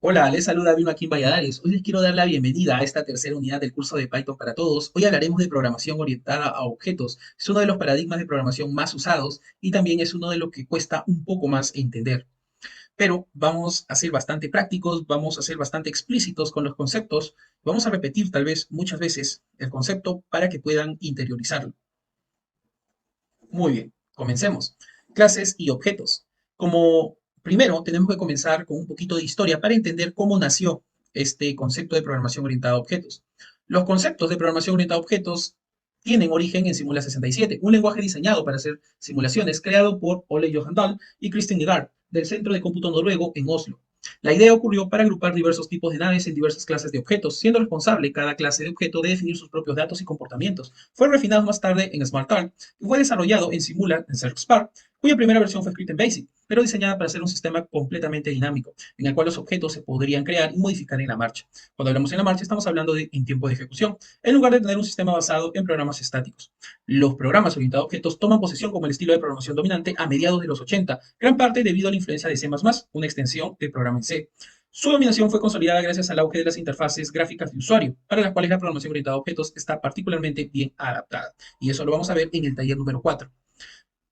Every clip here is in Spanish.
Hola, les saluda Vilma Kim Valladares. Hoy les quiero dar la bienvenida a esta tercera unidad del curso de Python para todos. Hoy hablaremos de programación orientada a objetos. Es uno de los paradigmas de programación más usados y también es uno de los que cuesta un poco más entender. Pero vamos a ser bastante prácticos, vamos a ser bastante explícitos con los conceptos. Vamos a repetir tal vez muchas veces el concepto para que puedan interiorizarlo. Muy bien, comencemos. Clases y objetos. Como primero tenemos que comenzar con un poquito de historia para entender cómo nació este concepto de programación orientada a objetos. Los conceptos de programación orientada a objetos tienen origen en Simula 67, un lenguaje diseñado para hacer simulaciones creado por Ole Johan Dahl y Christian Nygaard del Centro de Cómputo Noruego en Oslo. La idea ocurrió para agrupar diversos tipos de naves en diversas clases de objetos, siendo responsable cada clase de objeto de definir sus propios datos y comportamientos. Fue refinado más tarde en SmartArt y fue desarrollado en Simula en Spark, cuya primera versión fue escrita en BASIC, pero diseñada para ser un sistema completamente dinámico, en el cual los objetos se podrían crear y modificar en la marcha. Cuando hablamos en la marcha, estamos hablando de en tiempo de ejecución, en lugar de tener un sistema basado en programas estáticos. Los programas orientados a objetos toman posesión como el estilo de programación dominante a mediados de los 80, gran parte debido a la influencia de C++, una extensión del programa en C. Su dominación fue consolidada gracias al auge de las interfaces gráficas de usuario, para las cuales la programación orientada a objetos está particularmente bien adaptada. Y eso lo vamos a ver en el taller número 4.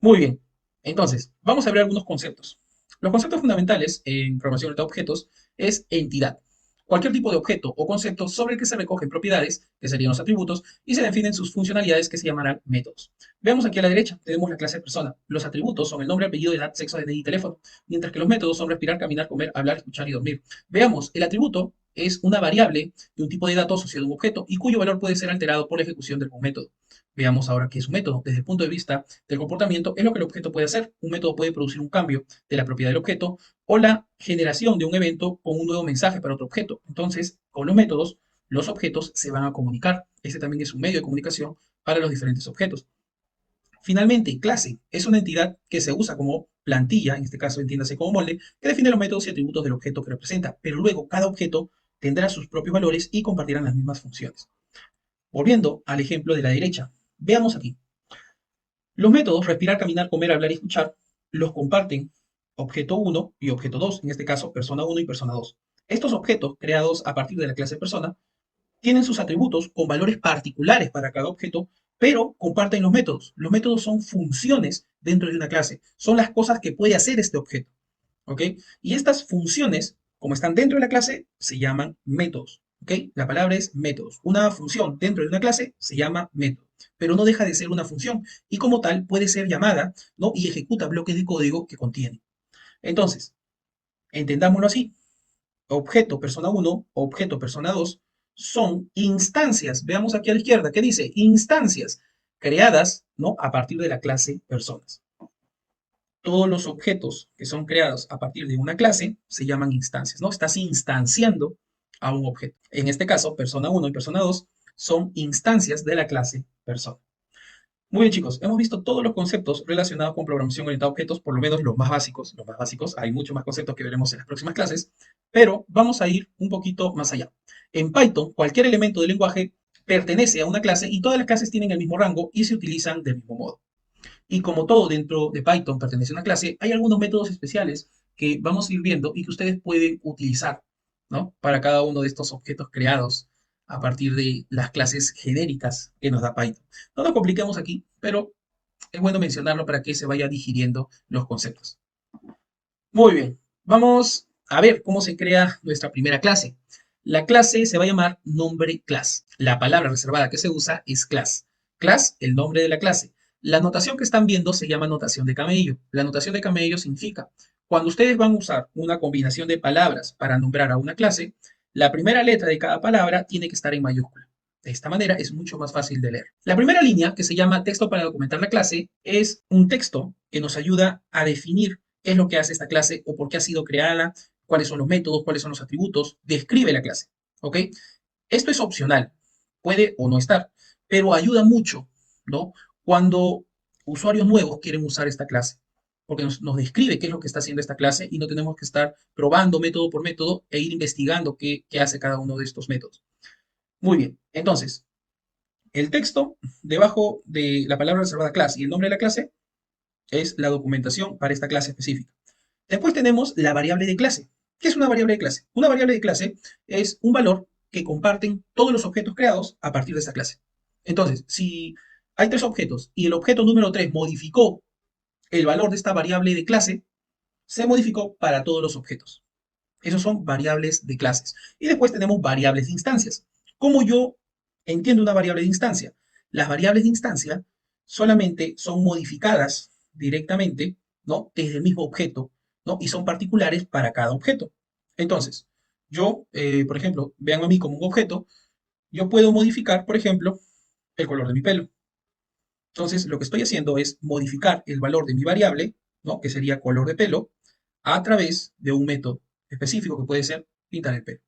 Muy bien, entonces, vamos a ver algunos conceptos. Los conceptos fundamentales en programación orientada a objetos es entidad. Cualquier tipo de objeto o concepto sobre el que se recogen propiedades, que serían los atributos, y se definen sus funcionalidades que se llamarán métodos. Veamos aquí a la derecha, tenemos la clase persona. Los atributos son el nombre, apellido, edad, sexo, DNI y teléfono, mientras que los métodos son respirar, caminar, comer, hablar, escuchar y dormir. Veamos, el atributo es una variable de un tipo de dato asociado a un objeto y cuyo valor puede ser alterado por la ejecución de algún método. Veamos ahora qué es un método. Desde el punto de vista del comportamiento, es lo que el objeto puede hacer. Un método puede producir un cambio de la propiedad del objeto o la generación de un evento con un nuevo mensaje para otro objeto. Entonces, con los métodos, los objetos se van a comunicar. Este también es un medio de comunicación para los diferentes objetos. Finalmente, clase es una entidad que se usa como plantilla, en este caso entiéndase como molde, que define los métodos y atributos del objeto que representa, pero luego cada objeto tendrá sus propios valores y compartirán las mismas funciones. Volviendo al ejemplo de la derecha, veamos aquí. Los métodos respirar, caminar, comer, hablar y escuchar los comparten objeto 1 y objeto 2, en este caso persona 1 y persona 2. Estos objetos, creados a partir de la clase persona, tienen sus atributos con valores particulares para cada objeto, pero comparten los métodos. Los métodos son funciones dentro de una clase, son las cosas que puede hacer este objeto. ¿Ok? Y estas funciones, como están dentro de la clase, se llaman métodos. ¿Ok? La palabra es métodos. Una función dentro de una clase se llama método, pero no deja de ser una función y como tal puede ser llamada, ¿no? Y ejecuta bloques de código que contiene. Entonces, entendámoslo así. Objeto persona 1, objeto persona 2 son instancias. Veamos aquí a la izquierda, ¿qué dice? Instancias creadas, ¿no? A partir de la clase personas. Todos los objetos que son creados a partir de una clase se llaman instancias, ¿no? Estás instanciando a un objeto. En este caso, persona 1 y persona 2 son instancias de la clase persona. Muy bien, chicos, hemos visto todos los conceptos relacionados con programación orientada a objetos, por lo menos los más básicos. Los más básicos, hay muchos más conceptos que veremos en las próximas clases, pero vamos a ir un poquito más allá. En Python, cualquier elemento del lenguaje pertenece a una clase y todas las clases tienen el mismo rango y se utilizan del mismo modo. Y como todo dentro de Python pertenece a una clase, hay algunos métodos especiales que vamos a ir viendo y que ustedes pueden utilizar, ¿no? Para cada uno de estos objetos creados a partir de las clases genéricas que nos da Python. No nos compliquemos aquí, pero es bueno mencionarlo para que se vaya digiriendo los conceptos. Muy bien, vamos a ver cómo se crea nuestra primera clase. La clase se va a llamar nombre class. La palabra reservada que se usa es class. Class, el nombre de la clase. La notación que están viendo se llama notación de camello. La notación de camello significa, cuando ustedes van a usar una combinación de palabras para nombrar a una clase, la primera letra de cada palabra tiene que estar en mayúscula. De esta manera es mucho más fácil de leer. La primera línea, que se llama texto para documentar la clase, es un texto que nos ayuda a definir qué es lo que hace esta clase o por qué ha sido creada, cuáles son los métodos, cuáles son los atributos, describe la clase. ¿Ok? Esto es opcional, puede o no estar, pero ayuda mucho, ¿no? Cuando usuarios nuevos quieren usar esta clase, porque nos describe qué es lo que está haciendo esta clase y no tenemos que estar probando método por método e ir investigando qué hace cada uno de estos métodos. Muy bien, entonces, el texto debajo de la palabra reservada clase y el nombre de la clase es la documentación para esta clase específica. Después tenemos la variable de clase. ¿Qué es una variable de clase? Una variable de clase es un valor que comparten todos los objetos creados a partir de esa clase. Entonces, si hay tres objetos y el objeto número 3 modificó el valor de esta variable de clase, se modificó para todos los objetos. Esos son variables de clases. Y después tenemos variables de instancias. ¿Cómo yo entiendo una variable de instancia? Las variables de instancia solamente son modificadas directamente, ¿no? Desde el mismo objeto, ¿no? Y son particulares para cada objeto. Entonces, yo, por ejemplo, vean a mí como un objeto, yo puedo modificar, por ejemplo, el color de mi pelo. Entonces, lo que estoy haciendo es modificar el valor de mi variable, ¿no? Que sería color de pelo, a través de un método específico que puede ser pintar el pelo.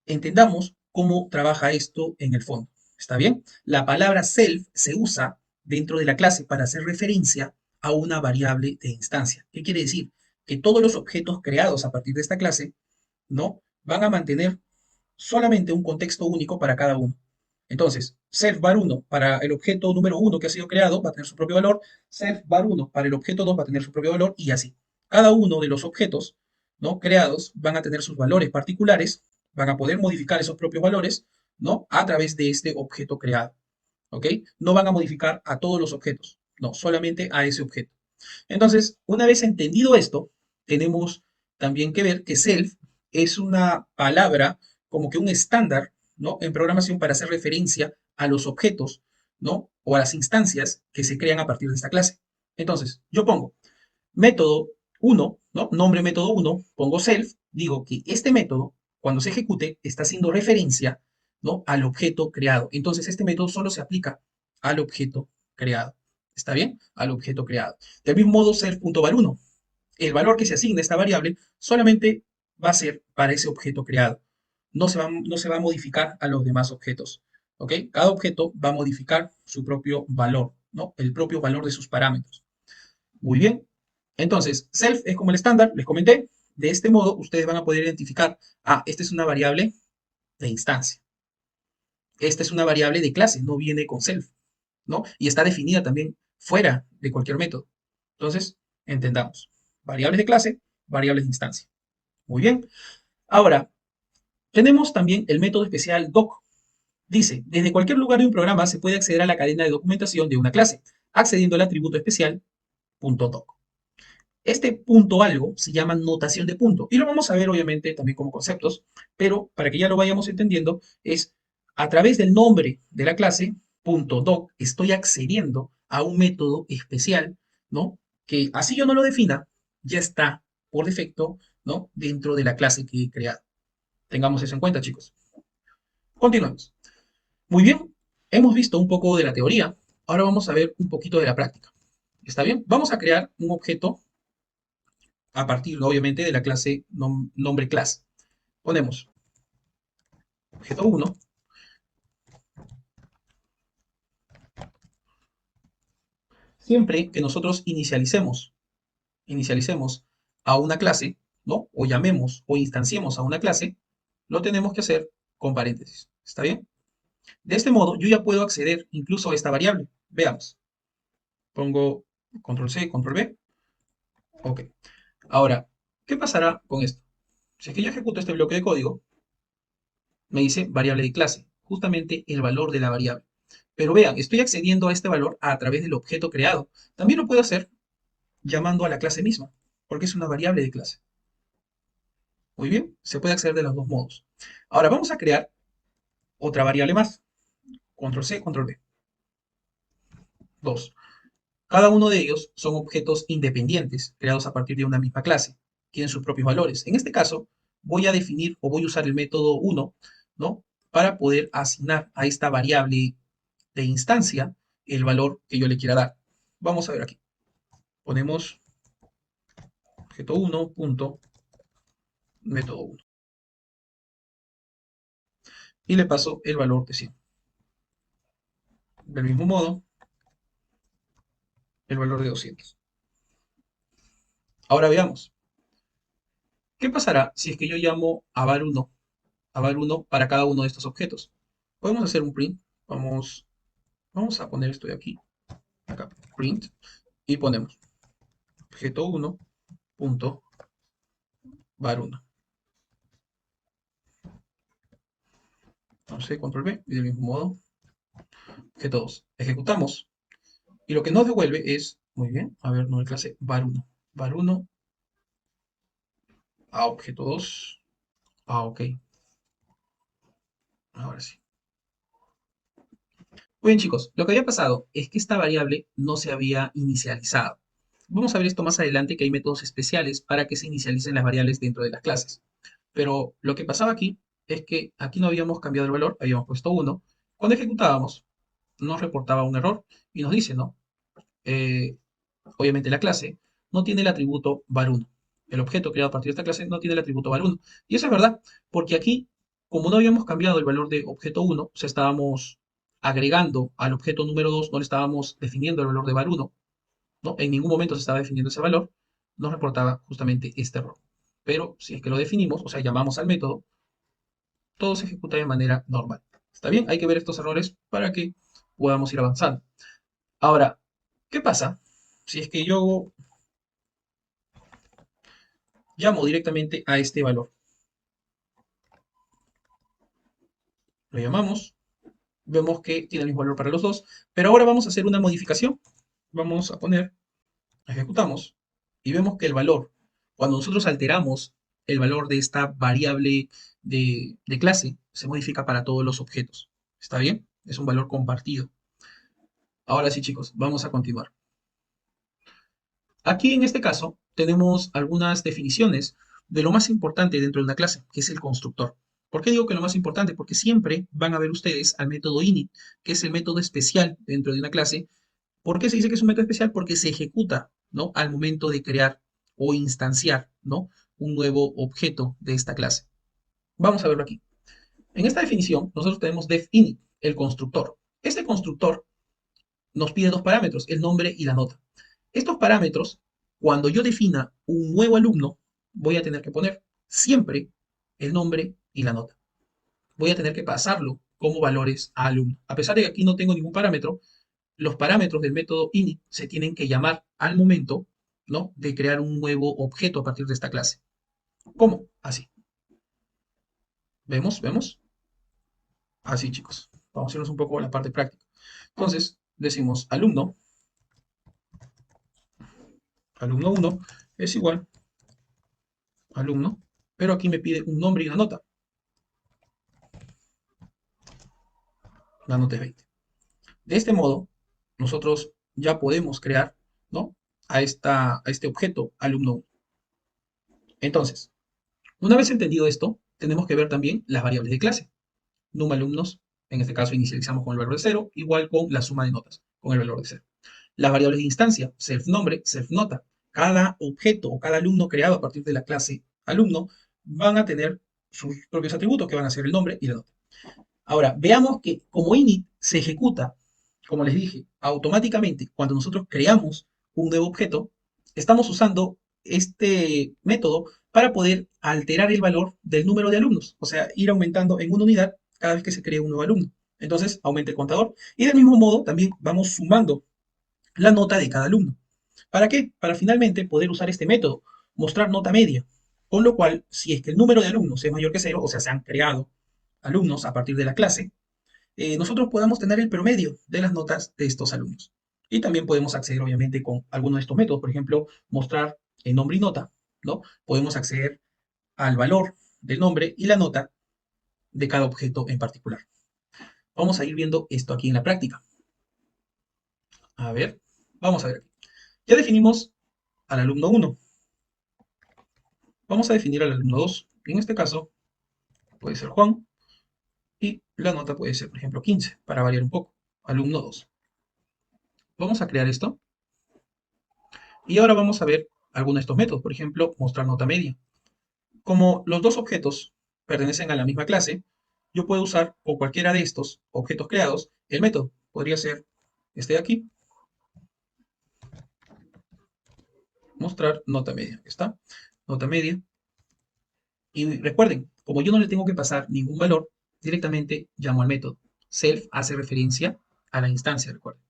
Entendamos cómo trabaja esto en el fondo. ¿Está bien? La palabra self se usa dentro de la clase para hacer referencia a una variable de instancia. ¿Qué quiere decir? Que todos los objetos creados a partir de esta clase, ¿no? Van a mantener solamente un contexto único para cada uno. Entonces, self var 1 para el objeto número 1 que ha sido creado va a tener su propio valor, self var 1 para el objeto 2 va a tener su propio valor y así. Cada uno de los objetos, ¿no?, creados van a tener sus valores particulares, van a poder modificar esos propios valores, ¿no?, a través de este objeto creado. ¿Ok? No van a modificar a todos los objetos, no, solamente a ese objeto. Entonces, una vez entendido esto, tenemos también que ver que self es una palabra como que un estándar, ¿no?, en programación para hacer referencia a los objetos, ¿no?, o a las instancias que se crean a partir de esta clase. Entonces, yo pongo método 1, ¿no?, nombre método 1, pongo self, digo que este método, cuando se ejecute, está haciendo referencia, ¿no?, al objeto creado. Entonces, este método solo se aplica al objeto creado. ¿Está bien? Al objeto creado. Del mismo modo, self.var1. El valor que se asigna a esta variable solamente va a ser para ese objeto creado. No se va a modificar a los demás objetos. ¿Ok? Cada objeto va a modificar su propio valor, ¿no? El propio valor de sus parámetros. Muy bien. Entonces, self es como el estándar, les comenté. De este modo, ustedes van a poder identificar, esta es una variable de instancia. Esta es una variable de clase, no viene con self, ¿no? Y está definida también fuera de cualquier método. Entonces, entendamos. Variables de clase, variables de instancia. Muy bien. Ahora, tenemos también el método especial doc. Dice, desde cualquier lugar de un programa se puede acceder a la cadena de documentación de una clase, accediendo al atributo especial .doc. Este punto algo se llama notación de punto. Y lo vamos a ver, obviamente, también como conceptos, pero para que ya lo vayamos entendiendo, es a través del nombre de la clase, .doc, estoy accediendo a un método especial, ¿no? Que así yo no lo defina, ya está por defecto, ¿no?, dentro de la clase que he creado. Tengamos eso en cuenta, chicos. Continuamos. Muy bien, hemos visto un poco de la teoría, ahora vamos a ver un poquito de la práctica. ¿Está bien? Vamos a crear un objeto a partir, obviamente, de la clase nombre class. Ponemos objeto 1. Siempre que nosotros inicialicemos a una clase, ¿no?, o llamemos o instanciemos a una clase, lo tenemos que hacer con paréntesis. ¿Está bien? De este modo, yo ya puedo acceder incluso a esta variable. Veamos. Pongo control C, control V. Ok. Ahora, ¿qué pasará con esto? Si es que yo ejecuto este bloque de código, me dice variable de clase, justamente el valor de la variable. Pero vean, estoy accediendo a este valor a través del objeto creado. También lo puedo hacer llamando a la clase misma, porque es una variable de clase. Muy bien, se puede acceder de los dos modos. Ahora vamos a crear otra variable más. Control C, control V. 2. Cada uno de ellos son objetos independientes, creados a partir de una misma clase. Tienen sus propios valores. En este caso, voy a definir o voy a usar el método 1, ¿no?, para poder asignar a esta variable de instancia el valor que yo le quiera dar. Vamos a ver aquí. Ponemos objeto 1 punto método 1 y le paso el valor de 100. Del mismo modo, el valor de 200. Ahora veamos. ¿Qué pasará si es que yo llamo a var1 para cada uno de estos objetos? Podemos hacer un print. Vamos a poner esto de aquí, acá, print, y ponemos objeto 1 punto var1. C, control B, y del mismo modo que todos. Ejecutamos. Y lo que nos devuelve es, muy bien, a ver, no clase var1. Var1 a objeto 2. Ah, ok. Ahora sí. Muy bien, chicos, lo que había pasado es que esta variable no se había inicializado. Vamos a ver esto más adelante, que hay métodos especiales para que se inicialicen las variables dentro de las clases. Pero lo que pasaba aquí es que aquí no habíamos cambiado el valor, habíamos puesto 1. Cuando ejecutábamos, nos reportaba un error y nos dice, ¿no? Eh, obviamente la clase no tiene el atributo var1. El objeto creado a partir de esta clase no tiene el atributo var1. Y eso es verdad, porque aquí, como no habíamos cambiado el valor de objeto 1, o sea, estábamos agregando al objeto número 2, no le estábamos definiendo el valor de var1, ¿no? En ningún momento se estaba definiendo ese valor, nos reportaba justamente este error. Pero si es que lo definimos, o sea, llamamos al método, todo se ejecuta de manera normal. ¿Está bien? Hay que ver estos errores para que podamos ir avanzando. Ahora, ¿qué pasa si es que yo llamo directamente a este valor? Lo llamamos, vemos que tiene el mismo valor para los dos, pero ahora vamos a hacer una modificación. Vamos a poner, ejecutamos, y vemos que el valor, cuando nosotros alteramos el valor de esta variable de clase, se modifica para todos los objetos. ¿Está bien? Es un valor compartido. Ahora sí, chicos, vamos a continuar. Aquí en este caso tenemos algunas definiciones de lo más importante dentro de una clase, que es el constructor. ¿Por qué digo que lo más importante? Porque siempre van a ver ustedes al método init, que es el método especial dentro de una clase. ¿Por qué se dice que es un método especial? Porque se ejecuta, ¿no? Al momento de crear o instanciar, ¿no? Un nuevo objeto de esta clase. Vamos a verlo aquí. En esta definición, nosotros tenemos def init, el constructor. Este constructor nos pide dos parámetros, el nombre y la nota. Estos parámetros, cuando yo defina un nuevo alumno, voy a tener que poner siempre el nombre y la nota. Voy a tener que pasarlo como valores a alumno. A pesar de que aquí no tengo ningún parámetro, los parámetros del método init se tienen que llamar al momento, ¿no? De crear un nuevo objeto a partir de esta clase. ¿Cómo? Así. ¿Vemos? ¿Vemos? Así, chicos. Vamos a irnos un poco a la parte práctica. Entonces, decimos alumno 1 es igual a alumno, pero aquí me pide un nombre y una nota. La nota es 20. De este modo, nosotros ya podemos crear, ¿no? A este objeto alumno 1. Entonces, una vez entendido esto, tenemos que ver también las variables de clase. Num alumnos, en este caso inicializamos con el valor de 0, igual con la suma de notas, con el valor de 0. Las variables de instancia, self nombre, self nota. Cada objeto o cada alumno creado a partir de la clase alumno van a tener sus propios atributos que van a ser el nombre y la nota. Ahora, veamos que como init se ejecuta, como les dije, automáticamente cuando nosotros creamos un nuevo objeto, estamos usando este método para poder alterar el valor del número de alumnos, o sea, ir aumentando en una unidad cada vez que se crea un nuevo alumno. Entonces, aumenta el contador. Y del mismo modo, también vamos sumando la nota de cada alumno. ¿Para qué? Para finalmente poder usar este método, mostrar nota media. Con lo cual, si es que el número de alumnos es mayor que cero, o sea, se han creado alumnos a partir de la clase, nosotros podamos tener el promedio de las notas de estos alumnos. Y también podemos acceder, obviamente, con alguno de estos métodos. Por ejemplo, mostrar el nombre y nota, ¿no? Podemos acceder al valor del nombre y la nota de cada objeto en particular. Vamos a ir viendo esto aquí en la práctica. A ver, vamos a ver aquí. Ya definimos al alumno 1. Vamos a definir al alumno 2. En este caso, puede ser Juan. Y la nota puede ser, por ejemplo, 15, para variar un poco. Alumno 2. Vamos a crear esto. Y ahora vamos a ver algunos de estos métodos. Por ejemplo, mostrar nota media. Como los dos objetos pertenecen a la misma clase, yo puedo usar con cualquiera de estos objetos creados el método. Podría ser este de aquí, mostrar nota media. ¿Está? Nota media. Y recuerden, como yo no le tengo que pasar ningún valor, directamente llamo al método. Self hace referencia a la instancia, recuerden.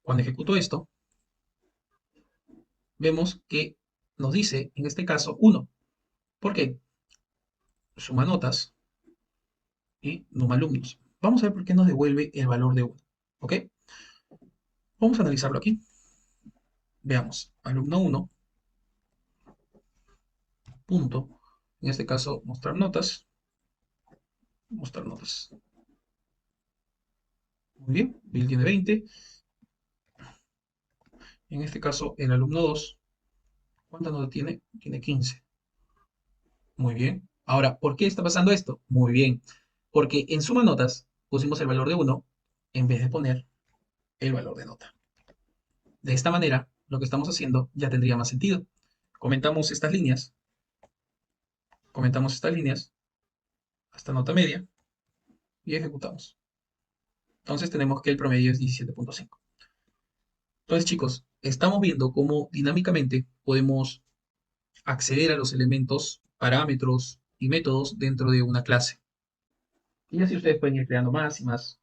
Cuando ejecuto esto, vemos que nos dice, en este caso, 1. ¿Por qué? Suma notas y numalumnos. Vamos a ver por qué nos devuelve el valor de 1. ¿Ok? Vamos a analizarlo aquí. Veamos, alumno 1, punto, en este caso mostrar notas, mostrar notas. Muy bien, Bill tiene 20. En este caso, el alumno 2, ¿cuántas notas tiene? Tiene 15. Muy bien. Ahora, ¿por qué está pasando esto? Muy bien. Porque en suma notas pusimos el valor de 1 en vez de poner el valor de nota. De esta manera, lo que estamos haciendo ya tendría más sentido. Comentamos estas líneas, comentamos estas líneas hasta nota media y ejecutamos. Entonces tenemos que el promedio es 17.5. Entonces, chicos, estamos viendo cómo dinámicamente podemos acceder a los elementos, parámetros y métodos dentro de una clase. Y así ustedes pueden ir creando más y más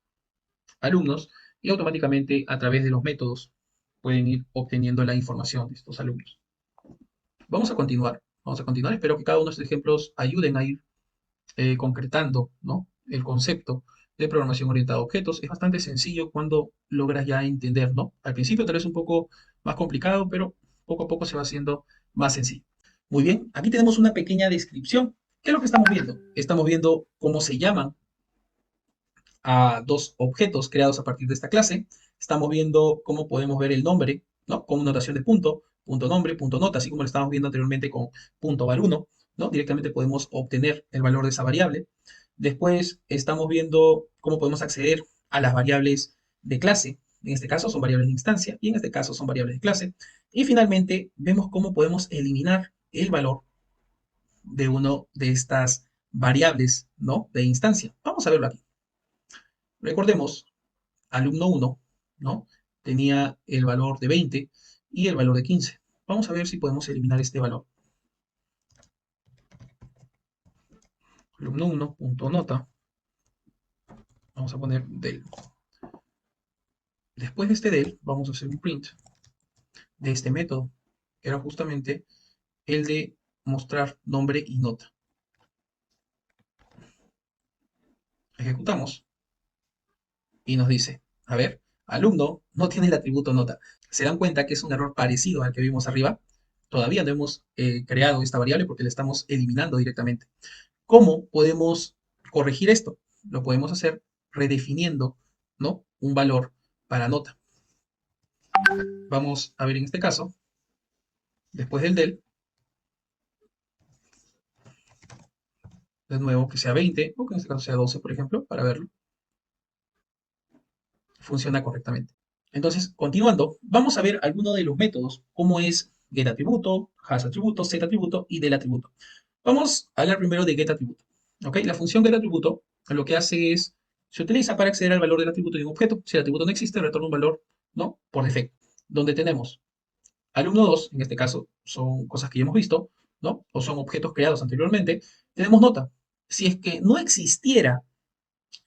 alumnos y automáticamente a través de los métodos pueden ir obteniendo la información de estos alumnos. Vamos a continuar, vamos a continuar. Espero que cada uno de estos ejemplos ayuden a ir concretando, ¿no?, el concepto de programación orientada a objetos. Es bastante sencillo cuando logras ya entender, ¿no? Al principio tal vez un poco más complicado, pero poco a poco se va haciendo más sencillo. Muy bien, aquí tenemos una pequeña descripción. ¿Qué es lo que estamos viendo? Estamos viendo cómo se llaman a dos objetos creados a partir de esta clase. Estamos viendo cómo podemos ver el nombre, ¿no?, con notación de punto, punto nombre, punto nota, así como lo estábamos viendo anteriormente con punto var1, ¿no? Directamente podemos obtener el valor de esa variable. Después estamos viendo cómo podemos acceder a las variables de clase. En este caso son variables de instancia y en este caso son variables de clase. Y finalmente vemos cómo podemos eliminar el valor de uno de estas variables, ¿no?, de instancia. Vamos a verlo aquí. Recordemos, alumno 1, ¿no?, tenía el valor de 20 y el valor de 15. Vamos a ver si podemos eliminar este valor. Alumno 1, punto nota. Vamos a poner del. Después de este del, vamos a hacer un print de este método, que era justamente el de mostrar nombre y nota. Ejecutamos y nos dice, a ver, alumno no tiene el atributo nota. ¿Se dan cuenta que es un error parecido al que vimos arriba? Todavía no hemos creado esta variable porque la estamos eliminando directamente. ¿Cómo podemos corregir esto? Lo podemos hacer redefiniendo, ¿no?, un valor para nota. Vamos a ver en este caso, después del, de nuevo que sea 20, o que en este caso sea 12, por ejemplo, para verlo. Funciona correctamente. Entonces, continuando, vamos a ver algunos de los métodos, como es getAtributo, hasAtributo, setAtributo y delAtributo. Vamos a hablar primero de getAtributo. ¿Ok? La función getAtributo lo que hace es, se utiliza para acceder al valor del atributo de un objeto. Si el atributo no existe, retorna un valor, ¿no?, por defecto. Donde tenemos alumno 2, en este caso son cosas que ya hemos visto, ¿no?, o son objetos creados anteriormente. Tenemos nota. Si es que no existiera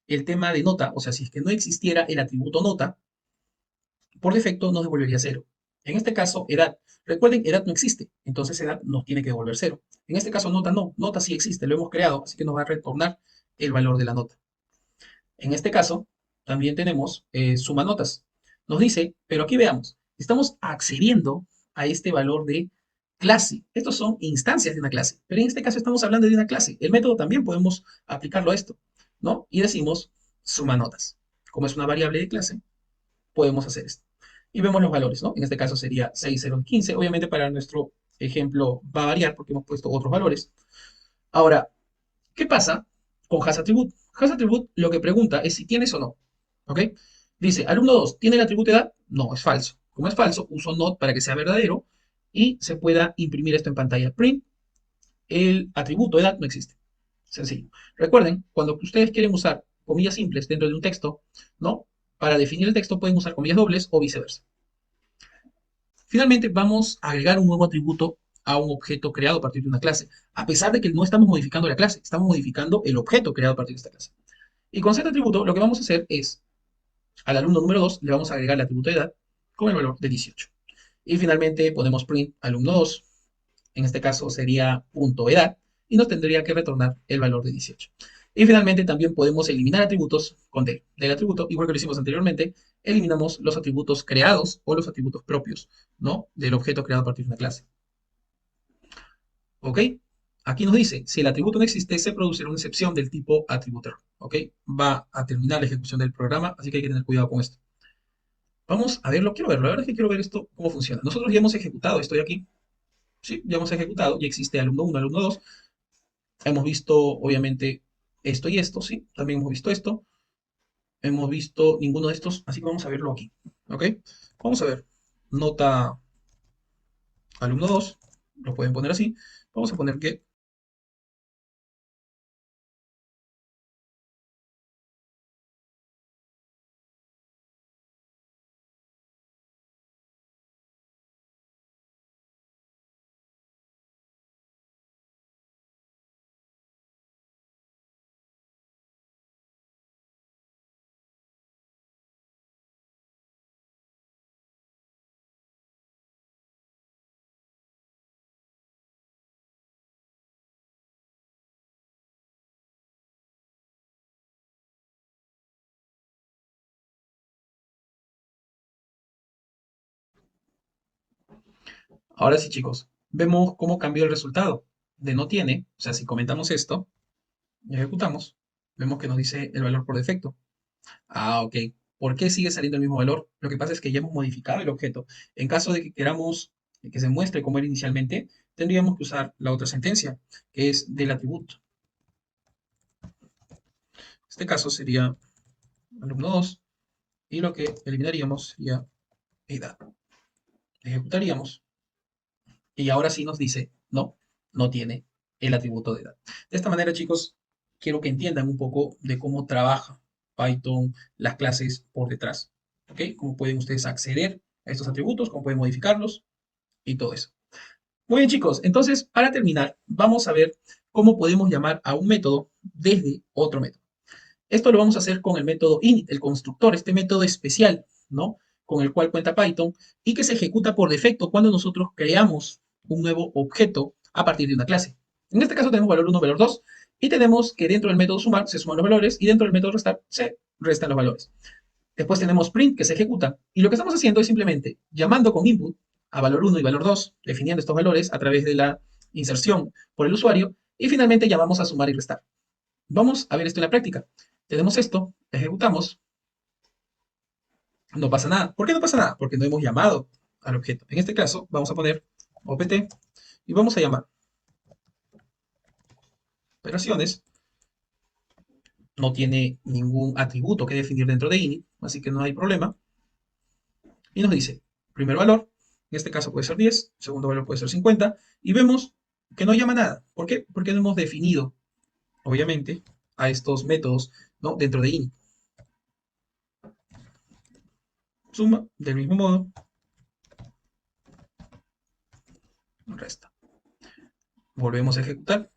el tema de nota, o sea, si es que no existiera el atributo nota, por defecto nos devolvería 0. En este caso, edad. Recuerden, edad no existe, entonces edad nos tiene que devolver 0. En este caso, nota no. Nota sí existe, lo hemos creado, así que nos va a retornar el valor de la nota. En este caso, también tenemos suma notas. Nos dice, pero aquí veamos, estamos accediendo a este valor de clase. Estos son instancias de una clase, pero en este caso estamos hablando de una clase. El método también podemos aplicarlo a esto, ¿no? Y decimos suma notas. Como es una variable de clase, podemos hacer esto. Y vemos los valores, ¿no? En este caso sería 6, 0, 15. Obviamente para nuestro ejemplo va a variar porque hemos puesto otros valores. Ahora, ¿qué pasa con hasAttribute? HasAttribute lo que pregunta es si tienes o no. ¿Ok? Dice, alumno 2, ¿tiene el atributo edad? No, es falso. Como es falso, uso not para que sea verdadero y se pueda imprimir esto en pantalla. Print, el atributo edad no existe. Sencillo. Recuerden, cuando ustedes quieren usar comillas simples dentro de un texto, ¿no?, para definir el texto pueden usar comillas dobles o viceversa. Finalmente, vamos a agregar un nuevo atributo a un objeto creado a partir de una clase, a pesar de que no estamos modificando la clase, estamos modificando el objeto creado a partir de esta clase. Y con setAtributo lo que vamos a hacer es, al alumno número 2 le vamos a agregar el atributo de edad con el valor de 18. Y finalmente ponemos print alumno 2, en este caso sería punto edad, y nos tendría que retornar el valor de 18. Y finalmente también podemos eliminar atributos con del atributo, igual que lo hicimos anteriormente, eliminamos los atributos creados o los atributos propios, ¿no? Del objeto creado a partir de una clase. ¿Ok? Aquí nos dice, si el atributo no existe, se producirá una excepción del tipo atributor. ¿Ok? Va a terminar la ejecución del programa, así que hay que tener cuidado con esto. Vamos a verlo, quiero verlo, la verdad es que quiero ver esto, cómo funciona. Nosotros ya hemos ejecutado, estoy aquí, sí, ya hemos ejecutado, ya existe alumno 1, alumno 2. Hemos visto, obviamente, esto y esto, sí, también hemos visto esto. Hemos visto ninguno de estos, así que vamos a verlo aquí. ¿Ok? Vamos a ver. Nota alumno 2, lo pueden poner así. Vamos a poner que ahora sí, chicos, vemos cómo cambió el resultado de no tiene. O sea, si comentamos esto y ejecutamos, vemos que nos dice el valor por defecto. Ah, ok. ¿Por qué sigue saliendo el mismo valor? Lo que pasa es que ya hemos modificado el objeto. En caso de que queramos que se muestre como era inicialmente, tendríamos que usar la otra sentencia, que es del atributo. En este caso sería alumno 2 y lo que eliminaríamos sería edad. Ejecutaríamos y ahora sí nos dice, no, no tiene el atributo de edad. De esta manera, chicos, quiero que entiendan un poco de cómo trabaja Python las clases por detrás. ¿Ok? Cómo pueden ustedes acceder a estos atributos, cómo pueden modificarlos y todo eso. Muy bien, chicos. Entonces, para terminar, vamos a ver cómo podemos llamar a un método desde otro método. Esto lo vamos a hacer con el método init, el constructor, este método especial, ¿no? Con el cual cuenta Python y que se ejecuta por defecto cuando nosotros creamos un nuevo objeto a partir de una clase. En este caso tenemos valor 1, valor 2 y tenemos que dentro del método sumar se suman los valores y dentro del método restar se restan los valores. Después tenemos print que se ejecuta y lo que estamos haciendo es simplemente llamando con input a valor 1 y valor 2, definiendo estos valores a través de la inserción por el usuario y finalmente llamamos a sumar y restar. Vamos a ver esto en la práctica. Tenemos esto, ejecutamos, no pasa nada. ¿Por qué no pasa nada? Porque no hemos llamado al objeto. En este caso, vamos a poner opt y vamos a llamar operaciones. No tiene ningún atributo que definir dentro de init, así que no hay problema. Y nos dice, primer valor, en este caso puede ser 10, segundo valor puede ser 50, y vemos que no llama nada. ¿Por qué? Porque no hemos definido, obviamente, a estos métodos, ¿no? Dentro de init. Suma, del mismo modo, resta. Volvemos a ejecutar.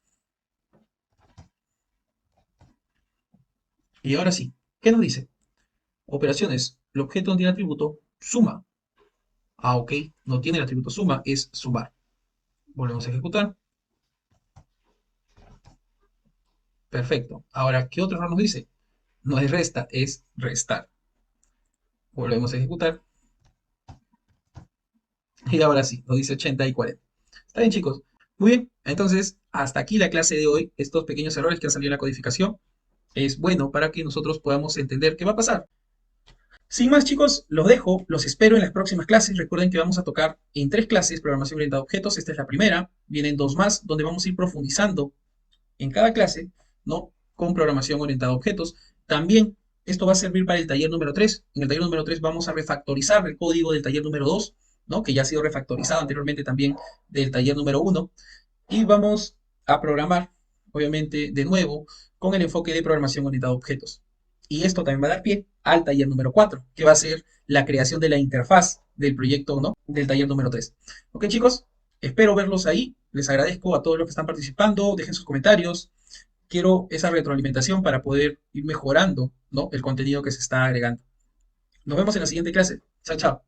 Y ahora sí, ¿qué nos dice? Operaciones, el objeto no tiene atributo suma. Ah, ok, no tiene el atributo suma, es sumar. Volvemos a ejecutar. Perfecto. Ahora, ¿qué otro error nos dice? No es resta, es restar. Volvemos a ejecutar. Y ahora sí, nos dice 80 y 40. Está bien, chicos. Muy bien. Entonces, hasta aquí la clase de hoy. Estos pequeños errores que han salido en la codificación es bueno para que nosotros podamos entender qué va a pasar. Sin más, chicos, los dejo, los espero en las próximas clases. Recuerden que vamos a tocar en 3 clases programación orientada a objetos. Esta es la primera. Vienen 2 más, donde vamos a ir profundizando en cada clase, ¿no? Con programación orientada a objetos. También esto va a servir para el taller número 3. En el taller número 3 vamos a refactorizar el código del taller número 2, ¿no? Que ya ha sido refactorizado anteriormente también del taller número 1. Y vamos a programar, obviamente, de nuevo con el enfoque de programación orientada a objetos. Y esto también va a dar pie al taller número 4, que va a ser la creación de la interfaz del proyecto, ¿no? Del taller número 3. Ok, chicos, espero verlos ahí. Les agradezco a todos los que están participando. Dejen sus comentarios. Quiero esa retroalimentación para poder ir mejorando, ¿no? El contenido que se está agregando. Nos vemos en la siguiente clase. Chao, chao.